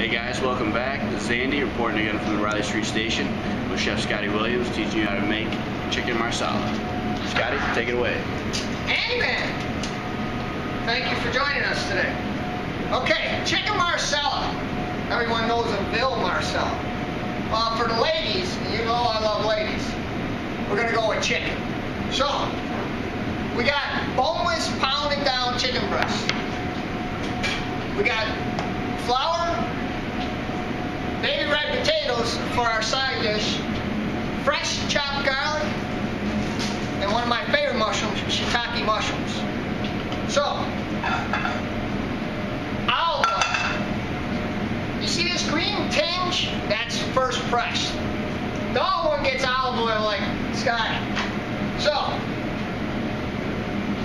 Hey guys, welcome back. This is Andy reporting again from the Riley Street Station with Chef Scottie Williams teaching you how to make chicken marsala. Scottie, take it away. Andy man, thank you for joining us today. Okay, chicken marsala. Everyone knows of Bill Marsala. Well, for the ladies, you know I love ladies, we're going to go with chicken. So, we got boneless pounded down chicken breast. We got flour, baby red potatoes for our side dish, fresh chopped garlic, and one of my favorite mushrooms, shiitake mushrooms. So, olive oil. You see this green tinge? That's first pressed. No one gets olive oil like Scottie. So,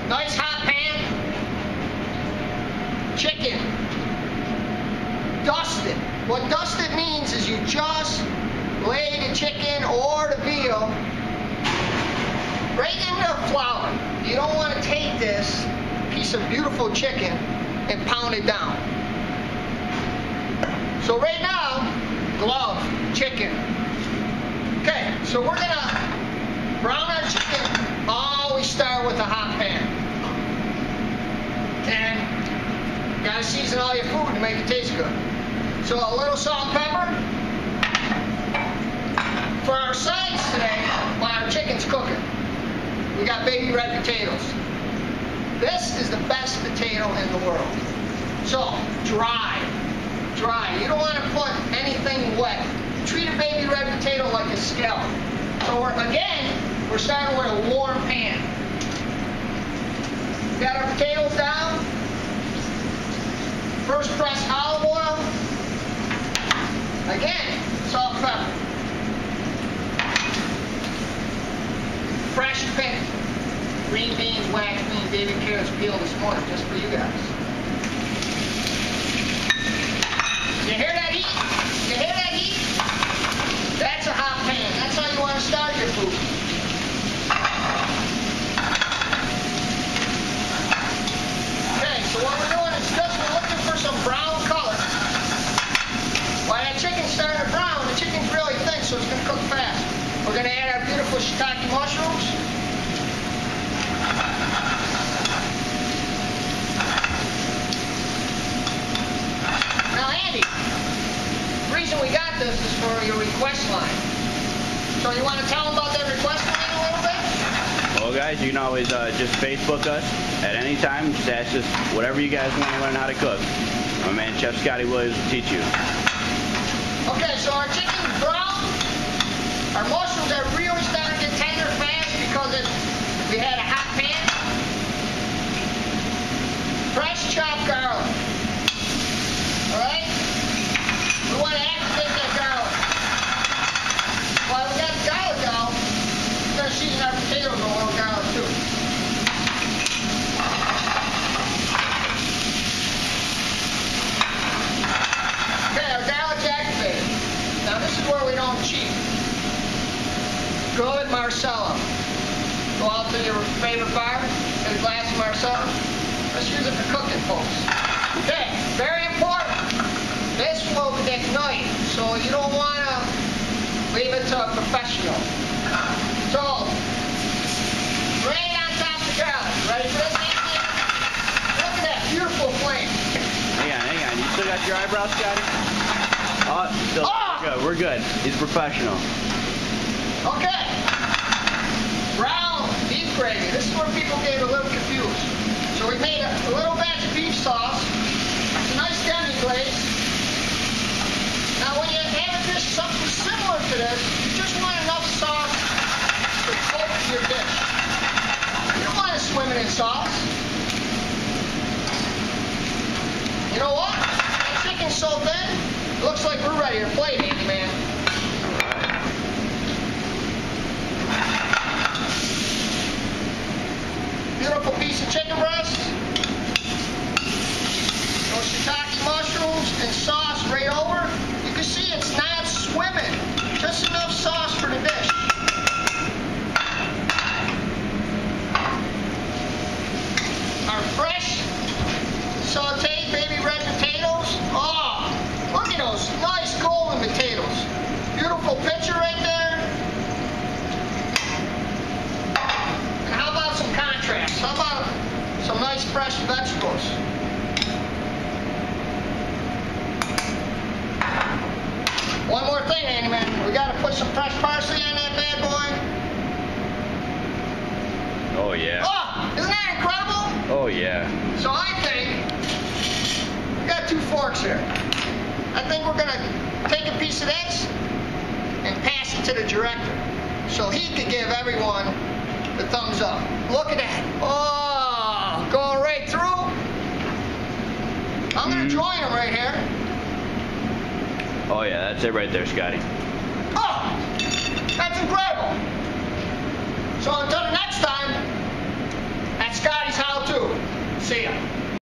nice hot pan, chicken, dusted. What dusted means is you just lay the chicken or the veal right in the flour. You don't want to take this piece of beautiful chicken and pound it down. So right now, glove chicken. Okay, so we're gonna brown our chicken. Always start with a hot pan. And you gotta season all your food to make it taste good. So a little salt and pepper. For our sides today, while our chicken's cooking, we got baby red potatoes. This is the best potato in the world. So, dry. You don't want to put anything wet. Treat a baby red potato like a scallop. So we're starting with a warm pan. Got our potatoes down. First press olive oil. Again, salt and pepper. Fresh picked green beans, wax beans, baby carrots peeled this morning just for you guys. You hear that heat? You hear that heat? That's a hot pan. That's how you want to start your food. Okay, so what we're doing is just we're looking for some brown color. While that chicken's starting to brown, the chicken's really thick, so it's going to cook fast. We're going to add our beautiful shiitake mushrooms. Now, Andy, the reason we got this is for your request line. So you want to tell them about that request line a little bit? Well guys, you can always just Facebook us at any time. Just ask us whatever you guys want to learn how to cook. My man Chef Scottie Williams will teach you. Okay, so our chicken's brown. Our mushrooms are really starting to get tender fast because we had a hot pan. Fresh chopped garlic. Alright? We want to activate that garlic. While we got the garlic out, we're going to season our potatoes with a little garlic too. Okay, our garlic's activated. Now this is where we don't cheat. Good Marsala. Go out to your favorite bar, get a glass of Marsala. Let's use it for cooking, folks. Okay, very important. This will ignite, so you don't want to leave it to a professional. So, right on top of the garlic. Ready for this, Andy? Look at that beautiful flame. Hang on. You still got your eyebrows, Scottie? Oh, still good. We're good. He's professional. Okay. Brown beef gravy. This is where people get a little confused. So we made a little batch of beef sauce. It's a nice demi-glaze. Now when you have a dish something similar to this, you just want enough sauce to coat your dish. You don't want to swim it in sauce. You know what? That chicken's so thin, it looks like we're ready to plate, Andy, man. Beautiful piece of chicken breast. Those shiitake mushrooms and sauce right over. You can see it's not swimming. Just enough sauce for the dish. Our fresh sauteed baby red potatoes. Oh, look at those got to put some fresh parsley on that bad boy. Oh, yeah. Oh, isn't that incredible? Oh, yeah. So I think we got 2 forks here. I think we're going to take a piece of this and pass it to the director so he can give everyone the thumbs up. Look at that. Oh, going right through. I'm going to join him right here. Oh, yeah, that's it right there, Scotty. Oh, that's incredible. So until the next time, that's Scotty's How To. See ya.